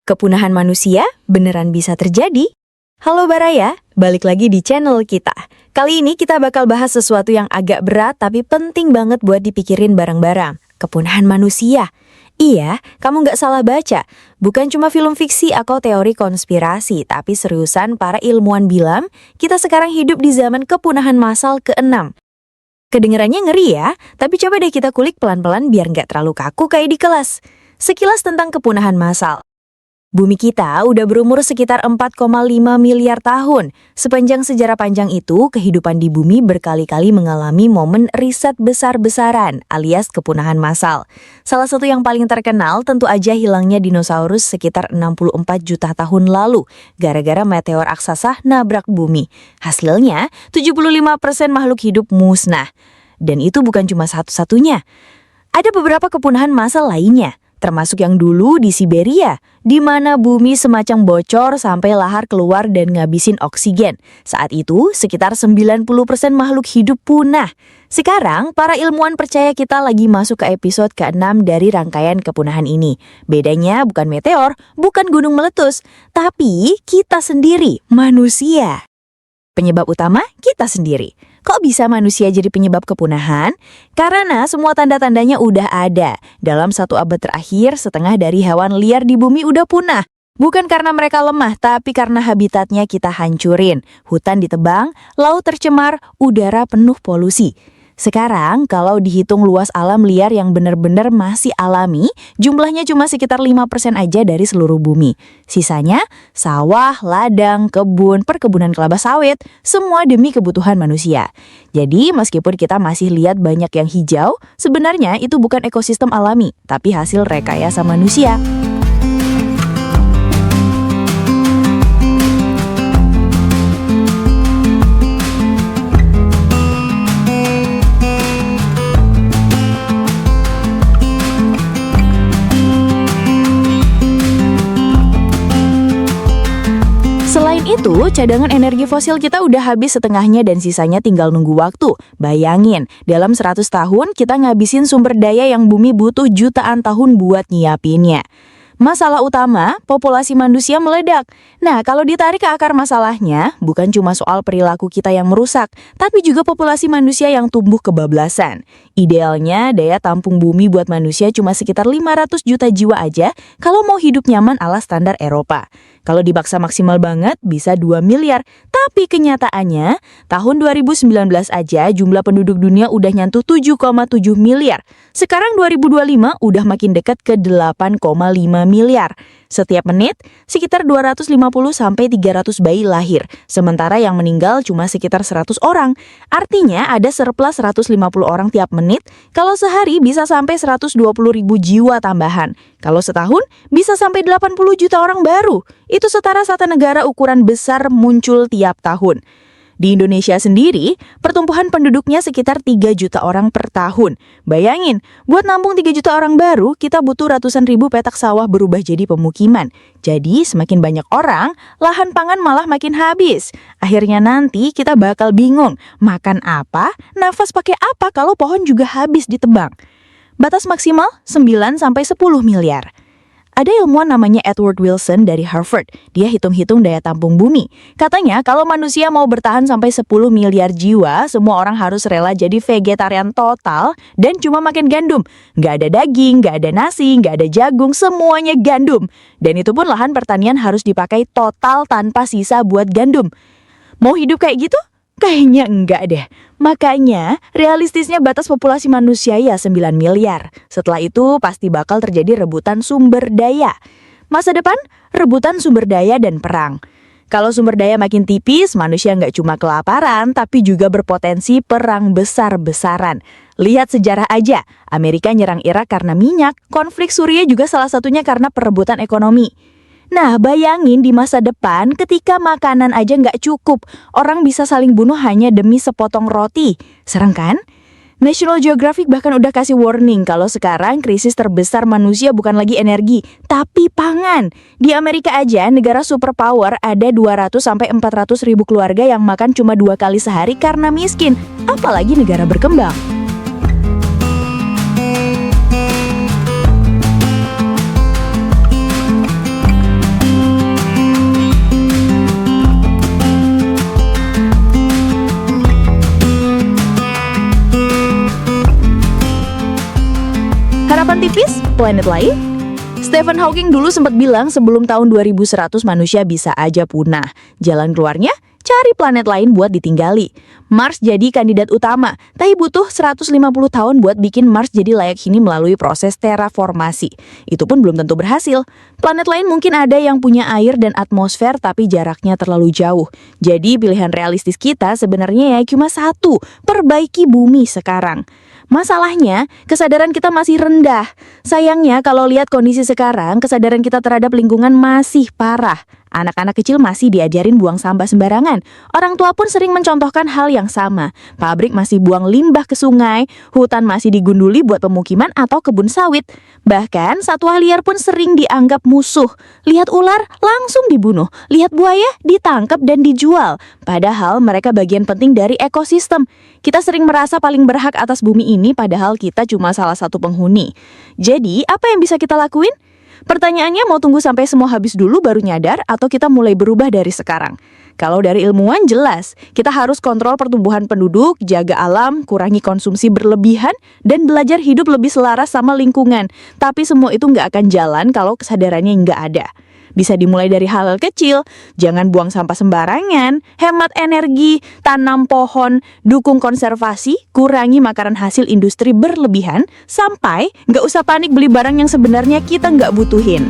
Kepunahan manusia beneran bisa terjadi? Halo Baraya, balik lagi di channel kita. Kali ini kita bakal bahas sesuatu yang agak berat tapi penting banget buat dipikirin bareng-bareng. Kepunahan manusia. Iya, kamu nggak salah baca. Bukan cuma film fiksi atau teori konspirasi, tapi seriusan para ilmuwan bilang kita sekarang hidup di zaman kepunahan massal ke-6. Kedengerannya ngeri ya, tapi coba deh kita kulik pelan-pelan biar nggak terlalu kaku kayak di kelas. Sekilas tentang kepunahan massal. Bumi kita udah berumur sekitar 4,5 miliar tahun. Sepanjang sejarah panjang itu, kehidupan di bumi berkali-kali mengalami momen riset besar-besaran alias kepunahan massal. Salah satu yang paling terkenal tentu aja hilangnya dinosaurus sekitar 64 juta tahun lalu, gara-gara meteor raksasa nabrak bumi. Hasilnya, 75% makhluk hidup musnah. Dan itu bukan cuma satu-satunya. Ada beberapa kepunahan massal lainnya, termasuk yang dulu di Siberia, di mana bumi semacam bocor sampai lahar keluar dan ngabisin oksigen. Saat itu, sekitar 90% makhluk hidup punah. Sekarang, para ilmuwan percaya kita lagi masuk ke episode ke-6 dari rangkaian kepunahan ini. Bedanya bukan meteor, bukan gunung meletus, tapi kita sendiri, manusia. Penyebab utama, kita sendiri. Kok bisa manusia jadi penyebab kepunahan? Karena semua tanda-tandanya udah ada. Dalam 1 abad terakhir, setengah dari hewan liar di bumi udah punah. Bukan karena mereka lemah, tapi karena habitatnya kita hancurin. Hutan ditebang, laut tercemar, udara penuh polusi. Sekarang, kalau dihitung luas alam liar yang benar-benar masih alami, jumlahnya cuma sekitar 5% aja dari seluruh bumi. Sisanya, sawah, ladang, kebun, perkebunan kelapa sawit, semua demi kebutuhan manusia. Jadi, meskipun kita masih lihat banyak yang hijau, sebenarnya itu bukan ekosistem alami, tapi hasil rekayasa manusia. Selain itu, cadangan energi fosil kita udah habis setengahnya dan sisanya tinggal nunggu waktu. Bayangin, dalam 100 tahun kita ngabisin sumber daya yang bumi butuh jutaan tahun buat nyiapinnya. Masalah utama, populasi manusia meledak. Nah, kalau ditarik ke akar masalahnya, bukan cuma soal perilaku kita yang merusak, tapi juga populasi manusia yang tumbuh kebablasan. Idealnya, daya tampung bumi buat manusia cuma sekitar 500 juta jiwa aja kalau mau hidup nyaman ala standar Eropa. Kalau dipaksa maksimal banget, bisa 2 miliar. Tapi kenyataannya, tahun 2019 aja jumlah penduduk dunia udah nyentuh 7,7 miliar. Sekarang 2025 udah makin dekat ke 8,5 miliar. Setiap menit, sekitar 250-300 bayi lahir. Sementara yang meninggal cuma sekitar 100 orang. Artinya ada surplus 150 orang tiap menit. Kalau sehari bisa sampai 120.000 jiwa tambahan. Kalau setahun bisa sampai 80 juta orang baru. Itu setara 1 negara ukuran besar muncul tiap tahun. Di Indonesia sendiri, pertumbuhan penduduknya sekitar 3 juta orang per tahun. Bayangin, buat nampung 3 juta orang baru, kita butuh ratusan ribu petak sawah berubah jadi pemukiman. Jadi, semakin banyak orang, lahan pangan malah makin habis. Akhirnya nanti kita bakal bingung, makan apa, nafas pakai apa kalau pohon juga habis ditebang. Batas maksimal 9-10 miliar. Ada ilmuwan namanya Edward Wilson dari Harvard. Dia hitung-hitung daya tampung bumi. Katanya kalau manusia mau bertahan sampai 10 miliar jiwa, semua orang harus rela jadi vegetarian total dan cuma makan gandum. Nggak ada daging, nggak ada nasi, nggak ada jagung, semuanya gandum. Dan itu pun lahan pertanian harus dipakai total tanpa sisa buat gandum. Mau hidup kayak gitu? Kayaknya enggak deh. Makanya, realistisnya batas populasi manusia ya 9 miliar. Setelah itu, pasti bakal terjadi rebutan sumber daya. Masa depan, rebutan sumber daya dan perang. Kalau sumber daya makin tipis, manusia nggak cuma kelaparan, tapi juga berpotensi perang besar-besaran. Lihat sejarah aja, Amerika nyerang Irak karena minyak, konflik Suriah juga salah satunya karena perebutan ekonomi. Nah, bayangin di masa depan ketika makanan aja nggak cukup, orang bisa saling bunuh hanya demi sepotong roti. Serem kan? National Geographic bahkan udah kasih warning kalau sekarang krisis terbesar manusia bukan lagi energi, tapi pangan. Di Amerika aja, negara superpower ada 200-400 ribu keluarga yang makan cuma 2 kali sehari karena miskin. Apalagi negara berkembang. planet lain? Stephen Hawking dulu sempat bilang sebelum tahun 2100 manusia bisa aja punah. Jalan keluarnya? Cari planet lain buat ditinggali. Mars jadi kandidat utama, tapi butuh 150 tahun buat bikin Mars jadi layak huni melalui proses terraformasi. Itu pun belum tentu berhasil. Planet lain mungkin ada yang punya air dan atmosfer tapi jaraknya terlalu jauh. Jadi pilihan realistis kita sebenarnya ya cuma satu, perbaiki bumi sekarang. Masalahnya, kesadaran kita masih rendah. Sayangnya kalau lihat kondisi sekarang, kesadaran kita terhadap lingkungan masih parah. Anak-anak kecil masih diajarin buang sampah sembarangan. Orang tua pun sering mencontohkan hal yang sama. Pabrik masih buang limbah ke sungai, hutan masih digunduli buat pemukiman atau kebun sawit. Bahkan satwa liar pun sering dianggap musuh. Lihat ular, langsung dibunuh. Lihat buaya, ditangkap dan dijual. Padahal mereka bagian penting dari ekosistem. Kita sering merasa paling berhak atas bumi ini padahal kita cuma salah satu penghuni. Jadi, apa yang bisa kita lakuin? Pertanyaannya mau tunggu sampai semua habis dulu baru nyadar atau kita mulai berubah dari sekarang? Kalau dari ilmuwan jelas, kita harus kontrol pertumbuhan penduduk, jaga alam, kurangi konsumsi berlebihan, dan belajar hidup lebih selaras sama lingkungan. Tapi semua itu nggak akan jalan kalau kesadarannya nggak ada. Bisa dimulai dari hal-hal kecil, jangan buang sampah sembarangan, hemat energi, tanam pohon, dukung konservasi, kurangi makanan hasil industri berlebihan, sampai nggak usah panik beli barang yang sebenarnya kita nggak butuhin.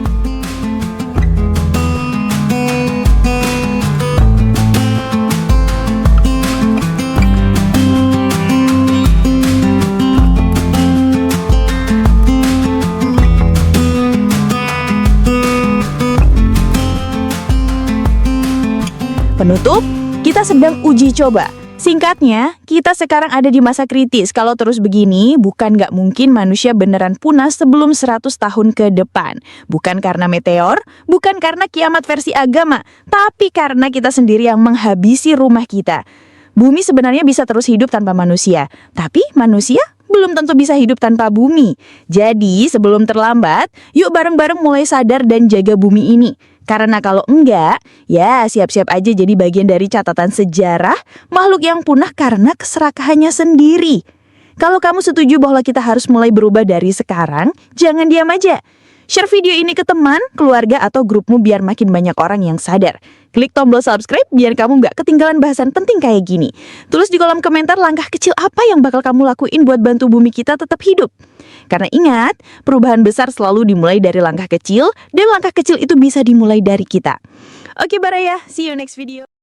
Penutup, kita sedang uji coba. Singkatnya, kita sekarang ada di masa kritis. Kalau terus begini, bukan nggak mungkin manusia beneran punah sebelum 100 tahun ke depan. Bukan karena meteor, bukan karena kiamat versi agama, tapi karena kita sendiri yang menghabisi rumah kita. Bumi sebenarnya bisa terus hidup tanpa manusia, tapi manusia belum tentu bisa hidup tanpa bumi. Jadi, sebelum terlambat, yuk bareng-bareng mulai sadar dan jaga bumi ini. Karena kalau enggak, ya siap-siap aja jadi bagian dari catatan sejarah makhluk yang punah karena keserakahannya sendiri. Kalau kamu setuju bahwa kita harus mulai berubah dari sekarang, jangan diam aja. Share video ini ke teman, keluarga, atau grupmu biar makin banyak orang yang sadar. Klik tombol subscribe biar kamu nggak ketinggalan bahasan penting kayak gini. Tulis di kolom komentar langkah kecil apa yang bakal kamu lakuin buat bantu bumi kita tetap hidup. Karena ingat, perubahan besar selalu dimulai dari langkah kecil, dan langkah kecil itu bisa dimulai dari kita. Oke Baraya, see you next video.